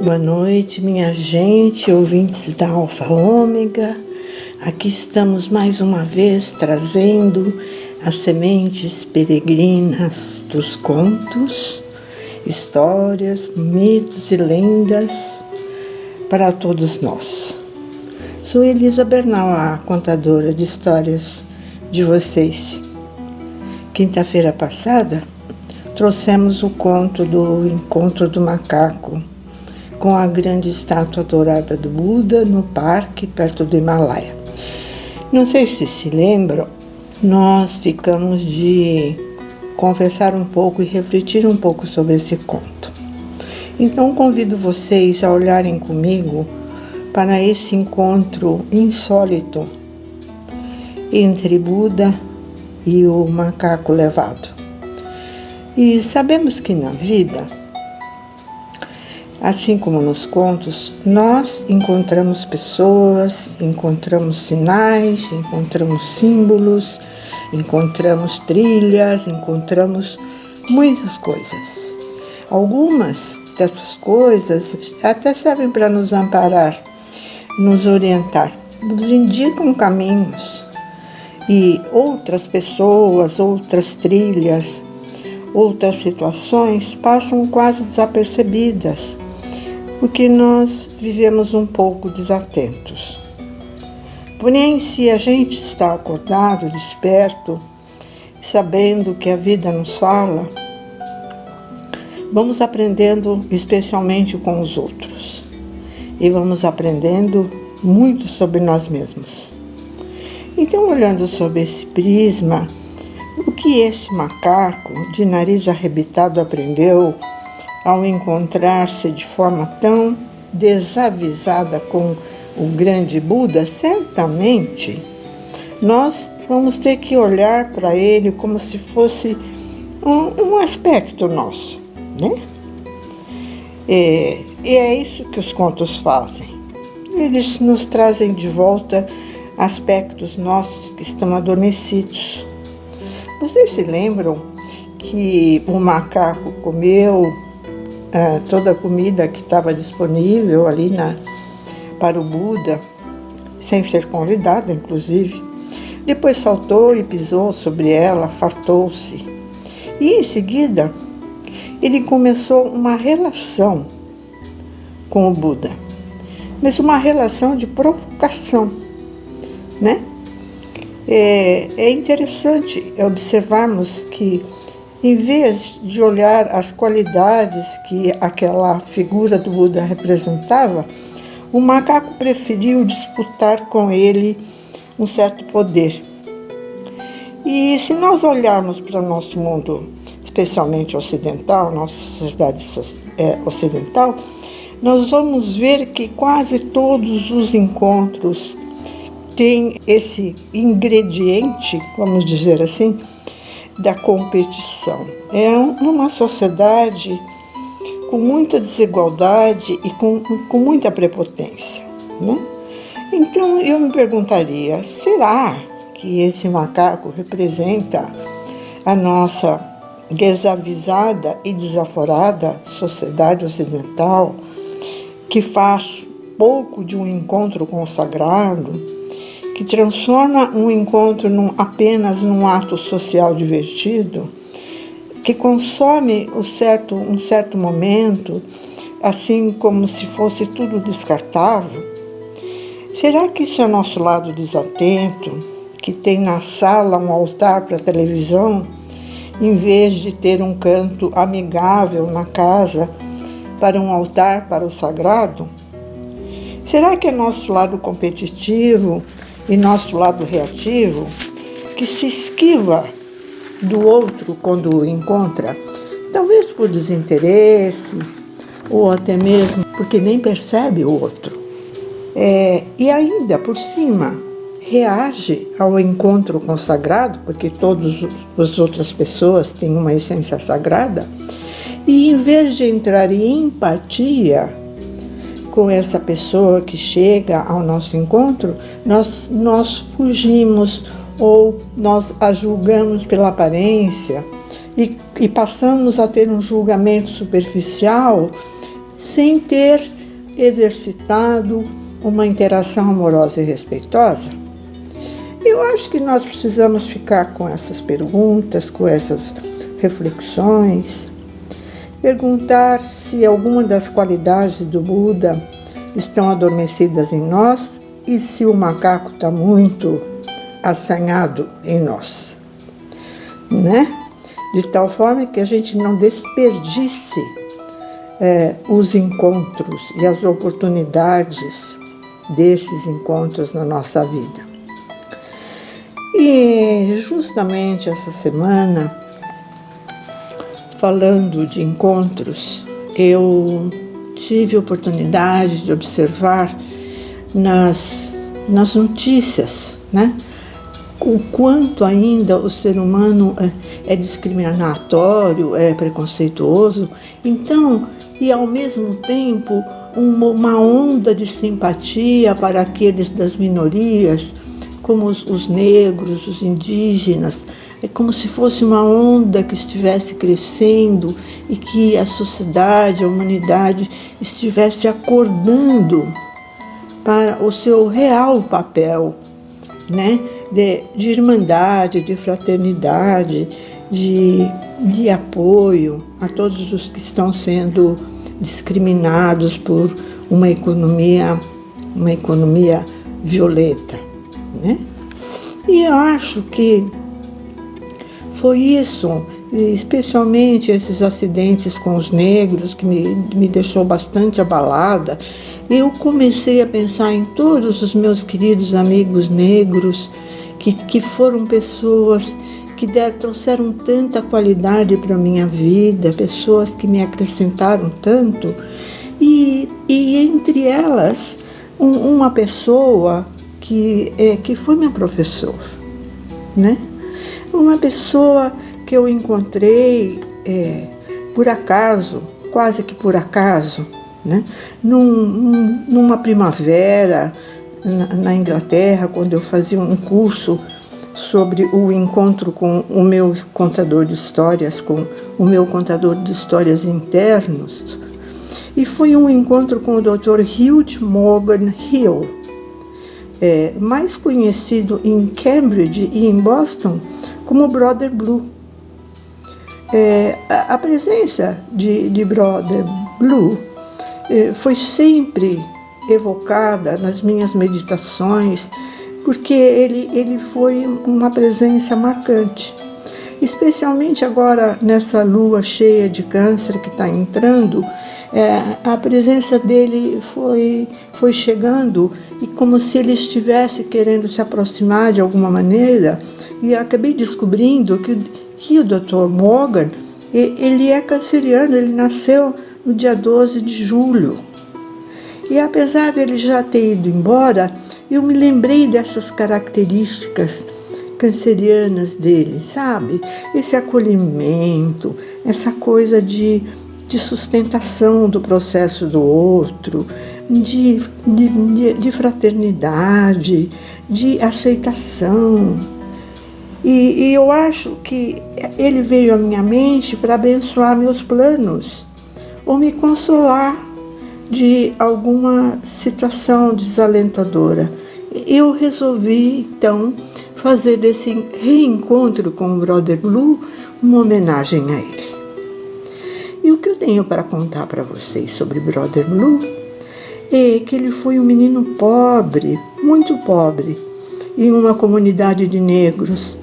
Boa noite, minha gente, ouvintes da Alfa Ômega. Aqui estamos mais uma vez trazendo as sementes peregrinas dos contos, histórias, mitos e lendas para todos nós. Sou Elisa Bernal, a contadora de histórias de vocês. Quinta-feira passada, trouxemos o conto do Encontro do Macaco, com a grande estátua dourada do Buda no parque perto do Himalaia. Não sei se lembram, nós ficamos de conversar um pouco e refletir um pouco sobre esse conto. Então convido vocês a olharem comigo para esse encontro insólito entre Buda e o macaco levado. E sabemos que na vida, assim como nos contos, nós encontramos pessoas, encontramos sinais, encontramos símbolos, encontramos trilhas, encontramos muitas coisas. Algumas dessas coisas até servem para nos amparar, nos orientar, nos indicam caminhos. E outras pessoas, outras trilhas, outras situações passam quase desapercebidas, porque nós vivemos um pouco desatentos. Porém, se a gente está acordado, desperto, sabendo que a vida nos fala, vamos aprendendo especialmente com os outros. E vamos aprendendo muito sobre nós mesmos. Então, olhando sob esse prisma, o que esse macaco de nariz arrebitado aprendeu ao encontrar-se de forma tão desavisada com o grande Buda? Certamente nós vamos ter que olhar para ele como se fosse um aspecto nosso, né? E é isso que os contos fazem. Eles nos trazem de volta aspectos nossos que estão adormecidos. Vocês se lembram que o macaco comeu toda a comida que estava disponível ali para o Buda, sem ser convidado, inclusive? Depois saltou e pisou sobre ela, fartou-se. E em seguida, ele começou uma relação com o Buda, mas uma relação de provocação, né? É interessante observarmos que, em vez de olhar as qualidades que aquela figura do Buda representava, o macaco preferiu disputar com ele um certo poder. E se nós olharmos para o nosso mundo, especialmente ocidental, nossa sociedade ocidental, nós vamos ver que quase todos os encontros têm esse ingrediente, vamos dizer assim, da competição. É uma sociedade com muita desigualdade e com muita prepotência, né? Então eu me perguntaria, será que esse macaco representa a nossa desavisada e desaforada sociedade ocidental, que faz pouco de um encontro consagrado, que transforma um encontro apenas num ato social divertido, que consome um certo momento, assim como se fosse tudo descartável? Será que isso é nosso lado desatento, que tem na sala um altar para a televisão, em vez de ter um canto amigável na casa para um altar para o sagrado? Será que é nosso lado competitivo e nosso lado reativo, que se esquiva do outro quando o encontra, talvez por desinteresse ou até mesmo porque nem percebe o outro, e ainda por cima reage ao encontro consagrado, porque todas as outras pessoas têm uma essência sagrada, e em vez de entrar em empatia com essa pessoa que chega ao nosso encontro, nós fugimos ou nós a julgamos pela aparência e passamos a ter um julgamento superficial sem ter exercitado uma interação amorosa e respeitosa? Eu acho que nós precisamos ficar com essas perguntas, com essas reflexões, perguntar se alguma das qualidades do Buda estão adormecidas em nós e se o macaco está muito assanhado em nós, né? De tal forma que a gente não desperdice os encontros e as oportunidades desses encontros na nossa vida. E justamente essa semana, falando de encontros, eu tive a oportunidade de observar nas notícias, né, o quanto ainda o ser humano é discriminatório, é preconceituoso. Então, e ao mesmo tempo, uma onda de simpatia para aqueles das minorias, como os negros, os indígenas. É como se fosse uma onda que estivesse crescendo e que a sociedade, a humanidade estivesse acordando para o seu real papel, né? De irmandade, de fraternidade, de apoio a todos os que estão sendo discriminados por uma economia violenta, né? E eu acho que foi isso, especialmente esses acidentes com os negros, que me deixou bastante abalada. Eu comecei a pensar em todos os meus queridos amigos negros, que foram pessoas que trouxeram tanta qualidade para a minha vida, pessoas que me acrescentaram tanto, e entre elas, uma pessoa que foi meu professor, né? Uma pessoa que eu encontrei por acaso, quase que por acaso, né? Numa primavera na Inglaterra, quando eu fazia um curso sobre o encontro com o meu contador de histórias, com o meu contador de histórias internos, e foi um encontro com o Dr. Hugh Morgan Hill, mais conhecido em Cambridge e em Boston como Brother Blue. A presença de Brother Blue foi sempre evocada nas minhas meditações, porque ele foi uma presença marcante, especialmente agora nessa lua cheia de Câncer que está entrando. A presença dele foi chegando, e como se ele estivesse querendo se aproximar de alguma maneira, e acabei descobrindo que o Dr. Morgan, ele é canceriano, ele nasceu no dia 12 de julho. E apesar dele já ter ido embora, eu me lembrei dessas características cancerianas dele, sabe? Esse acolhimento, essa coisa de sustentação do processo do outro, de fraternidade, de aceitação. E eu acho que ele veio à minha mente para abençoar meus planos, ou me consolar de alguma situação desalentadora. Eu resolvi, então, fazer desse reencontro com o Brother Blue uma homenagem a ele. E o que eu tenho para contar para vocês sobre Brother Blue é que ele foi um menino pobre, muito pobre, em uma comunidade de negros.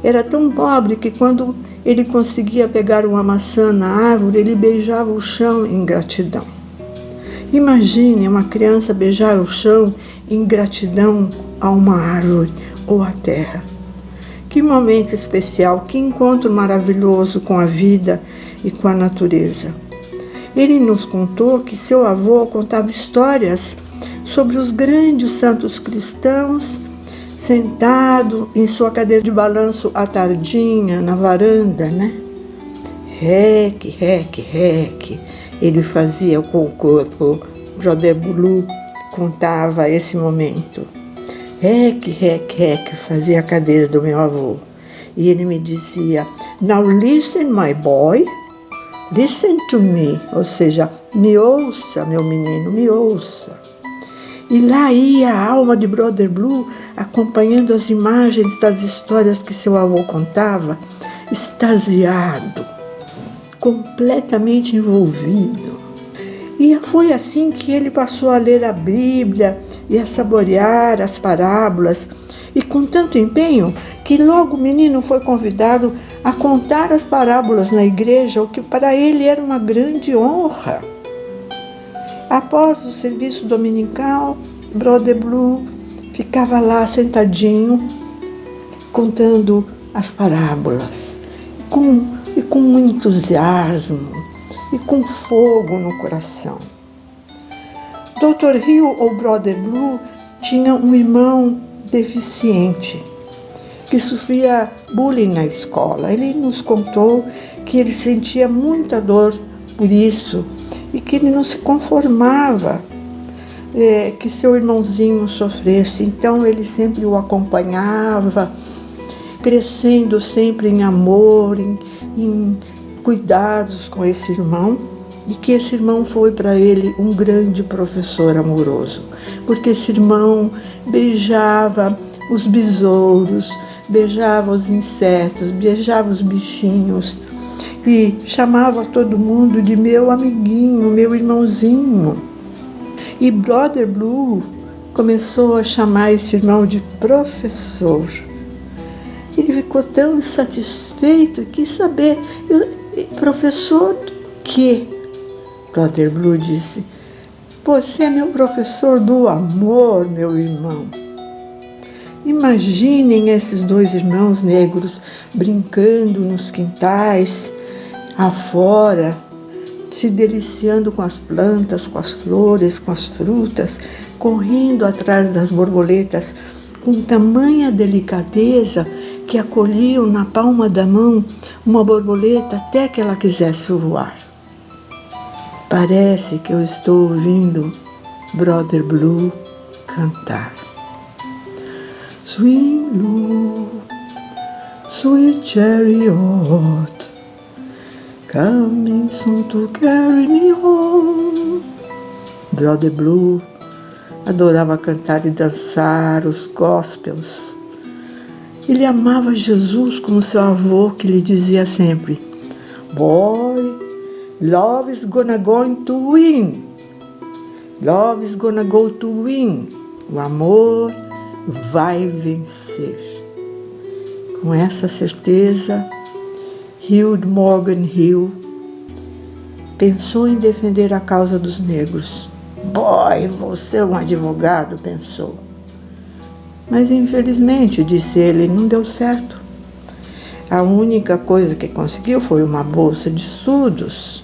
Era tão pobre que quando ele conseguia pegar uma maçã na árvore, ele beijava o chão em gratidão. Imagine uma criança beijar o chão em gratidão a uma árvore ou à terra. Que momento especial, que encontro maravilhoso com a vida e com a natureza. Ele nos contou que seu avô contava histórias sobre os grandes santos cristãos, sentado em sua cadeira de balanço à tardinha, na varanda, né? Rec, rec, rec. Ele fazia com o corpo. Brother Blue contava esse momento. Rec, rec, rec, fazia a cadeira do meu avô. E ele me dizia, now listen, my boy, Listen to me, ou seja, me ouça, meu menino, me ouça. E lá ia a alma de Brother Blue, acompanhando as imagens das histórias que seu avô contava, extasiado, completamente envolvido. E foi assim que ele passou a ler a Bíblia e a saborear as parábolas, e com tanto empenho que logo o menino foi convidado a contar as parábolas na igreja, o que para ele era uma grande honra. Após o serviço dominical, Brother Blue ficava lá sentadinho, contando as parábolas, e com entusiasmo e com fogo no coração. Dr. Hill, ou Brother Blue, tinha um irmão deficiente que sofria bullying na escola. Ele nos contou que ele sentia muita dor por isso e que ele não se conformava que seu irmãozinho sofresse. Então ele sempre o acompanhava, crescendo sempre em amor, em cuidados com esse irmão, e que esse irmão foi para ele um grande professor amoroso, porque esse irmão beijava os besouros, beijava os insetos, beijava os bichinhos e chamava todo mundo de meu amiguinho, meu irmãozinho. E Brother Blue começou a chamar esse irmão de professor. Ele ficou tão insatisfeito, quis saber, professor do quê? Brother Blue disse, você é meu professor do amor, meu irmão. Imaginem esses dois irmãos negros brincando nos quintais, afora, se deliciando com as plantas, com as flores, com as frutas, correndo atrás das borboletas, com tamanha delicadeza que acolhiam na palma da mão uma borboleta até que ela quisesse voar. Parece que eu estou ouvindo Brother Blue cantar. Swing low, sweet chariot, coming soon to carry me home. Brother Blue adorava cantar e dançar os gospels. Ele amava Jesus como seu avô, que lhe dizia sempre, boy, love is gonna go to win. Love is gonna go to win. O amor vai vencer. Com essa certeza, Hugh Morgan Hill pensou em defender a causa dos negros. Boy, você é um advogado, pensou. Mas infelizmente, disse ele, não deu certo. A única coisa que conseguiu foi uma bolsa de estudos.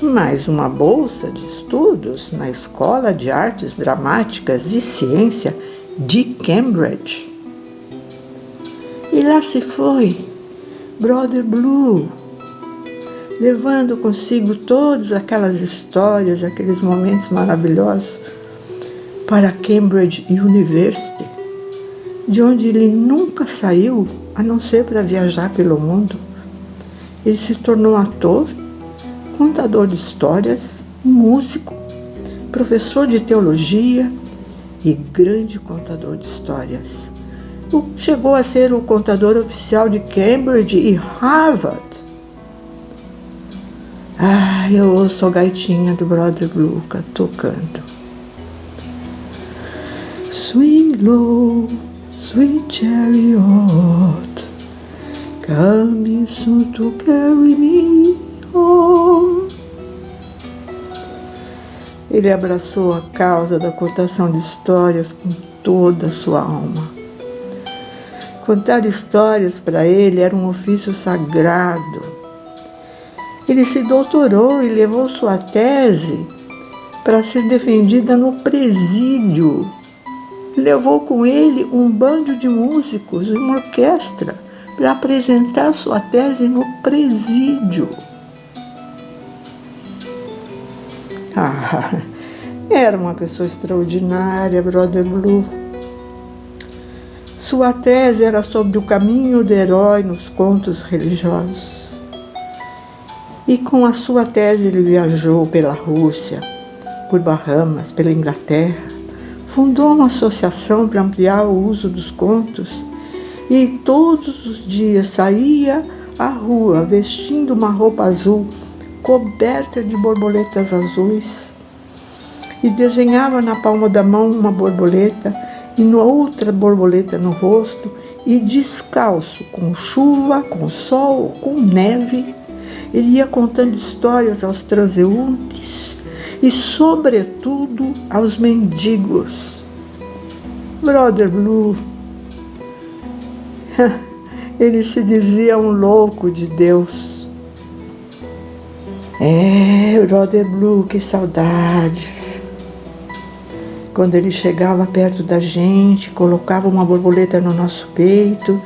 Mas uma bolsa de estudos na Escola de Artes Dramáticas e Ciência de Cambridge. E lá se foi Brother Blue, levando consigo todas aquelas histórias, aqueles momentos maravilhosos para Cambridge University, de onde ele nunca saiu, a não ser para viajar pelo mundo. Ele se tornou ator, contador de histórias, músico, professor de teologia e grande contador de histórias. Chegou a ser o contador oficial de Cambridge e Harvard. Eu ouço a gaitinha do Brother Blue tocando. Swing low, sweet chariot, coming soon to carry me home. Ele abraçou a causa da contação de histórias com toda a sua alma. Contar histórias para ele era um ofício sagrado. Ele se doutorou e levou sua tese para ser defendida no presídio. Levou com ele um bando de músicos e uma orquestra para apresentar sua tese no presídio. Era uma pessoa extraordinária, Brother Blue. Sua tese era sobre o caminho do herói nos contos religiosos. E com a sua tese ele viajou pela Rússia, por Bahamas, pela Inglaterra, fundou uma associação para ampliar o uso dos contos e todos os dias saía à rua vestindo uma roupa azul coberta de borboletas azuis e desenhava na palma da mão uma borboleta e outra borboleta no rosto e descalço, com chuva, com sol, com neve, ele ia contando histórias aos transeuntes e, sobretudo, aos mendigos. Brother Blue, ele se dizia um louco de Deus. Brother Blue, que saudades! Quando ele chegava perto da gente, colocava uma borboleta no nosso peito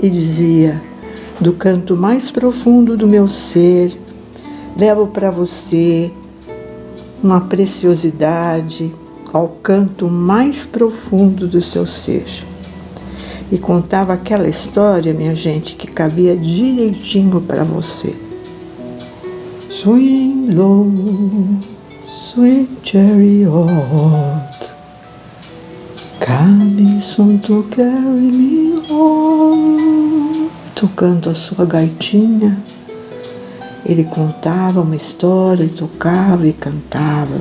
e dizia: do canto mais profundo do meu ser, levo para você uma preciosidade ao canto mais profundo do seu ser. E contava aquela história, minha gente, que cabia direitinho para você. Swing low, sweet chariot, coming soon to carry me home. Tocando a sua gaitinha, ele contava uma história, e tocava e cantava.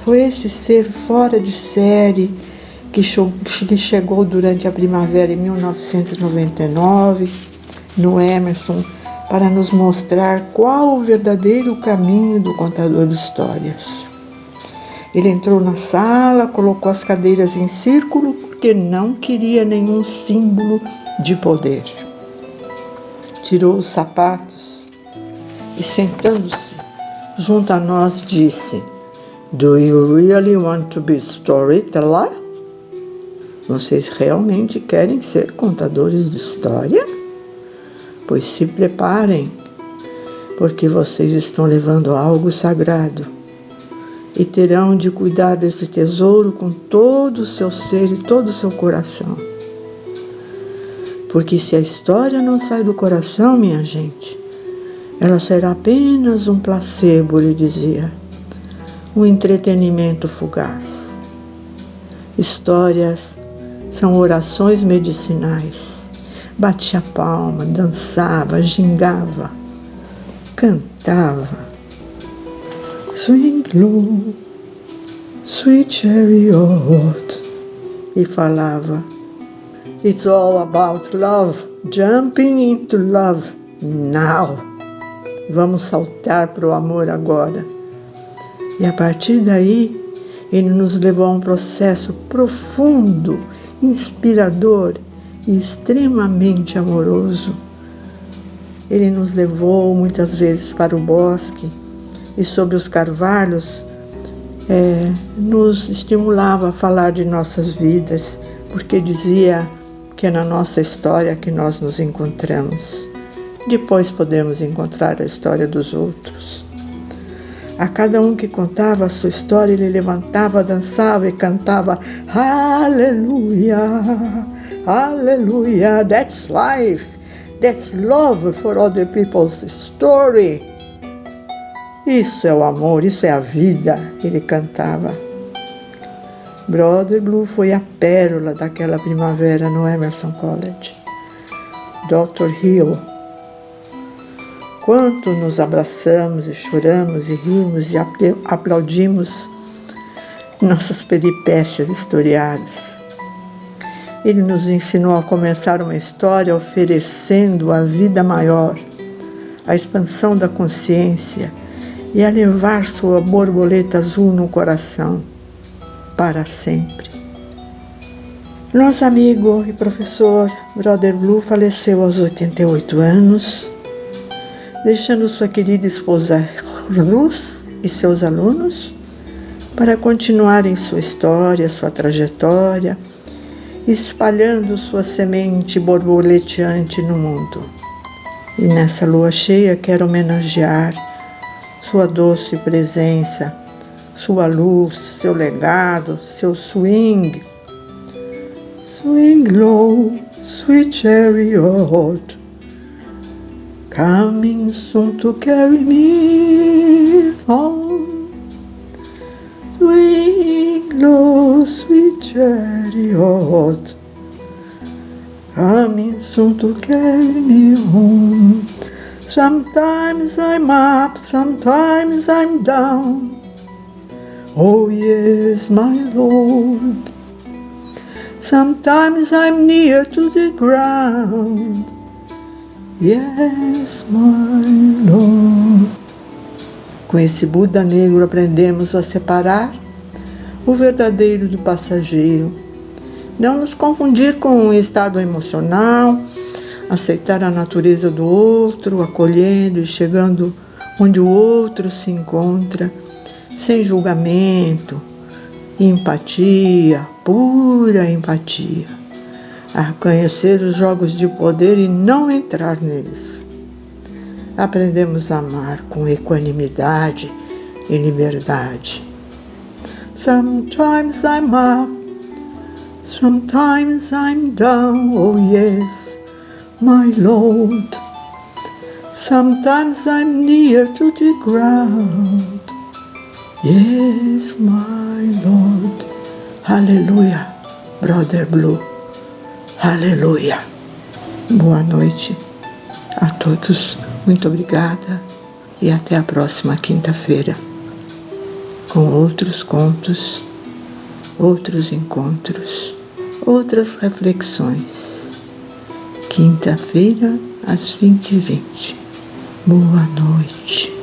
Foi esse ser fora de série que chegou durante a primavera em 1999 no Emerson para nos mostrar qual o verdadeiro caminho do contador de histórias. Ele entrou na sala, colocou as cadeiras em círculo porque não queria nenhum símbolo de poder. Tirou os sapatos e, sentando-se junto a nós, disse: Do you really want to be storyteller? Vocês realmente querem ser contadores de história? Pois se preparem, porque vocês estão levando algo sagrado e terão de cuidar desse tesouro com todo o seu ser e todo o seu coração. Porque se a história não sai do coração, minha gente, ela será apenas um placebo, ele dizia, um entretenimento fugaz. Histórias são orações medicinais. Batia palma, dançava, gingava, cantava. Swing low, sweet chariot, e falava: It's all about love, jumping into love now. Vamos saltar para o amor agora. E a partir daí, ele nos levou a um processo profundo, inspirador e extremamente amoroso. Ele nos levou muitas vezes para o bosque e sobre os carvalhos nos estimulava a falar de nossas vidas, porque dizia que é na nossa história que nós nos encontramos. Depois podemos encontrar a história dos outros. A cada um que contava a sua história, ele levantava, dançava e cantava: Hallelujah, Hallelujah, that's life, that's love for other people's story. Isso é o amor, isso é a vida, ele cantava. Brother Blue foi a pérola daquela primavera no Emerson College. Dr. Hill. Quanto nos abraçamos e choramos e rimos e aplaudimos nossas peripécias historiadas. Ele nos ensinou a começar uma história oferecendo a vida maior, a expansão da consciência e a levar sua borboleta azul no coração para sempre. Nosso amigo e professor Brother Blue faleceu aos 88 anos, deixando sua querida esposa Ruth e seus alunos para continuarem sua história, sua trajetória, espalhando sua semente borboleteante no mundo. E nessa lua cheia quero homenagear sua doce presença, sua luz, seu legado, seu swing. Swing low, sweet chariot, coming soon to carry me home. Twinkle, sweet chariot, coming soon to carry me home. Sometimes I'm up, sometimes I'm down. Oh yes, my Lord. Sometimes I'm near to the ground. Yes, my Lord. Com esse Buda negro aprendemos a separar o verdadeiro do passageiro. Não nos confundir com o estado emocional, aceitar a natureza do outro, acolhendo e chegando onde o outro se encontra, sem julgamento, empatia, pura empatia. A conhecer os jogos de poder e não entrar neles. Aprendemos a amar com equanimidade e liberdade. Sometimes I'm up, sometimes I'm down, oh yes, my Lord. Sometimes I'm near to the ground. Yes, my Lord. Aleluia, Brother Blue. Aleluia. Boa noite a todos. Muito obrigada e até a próxima quinta-feira com outros contos, outros encontros, outras reflexões. Quinta-feira às 20h20. Boa noite.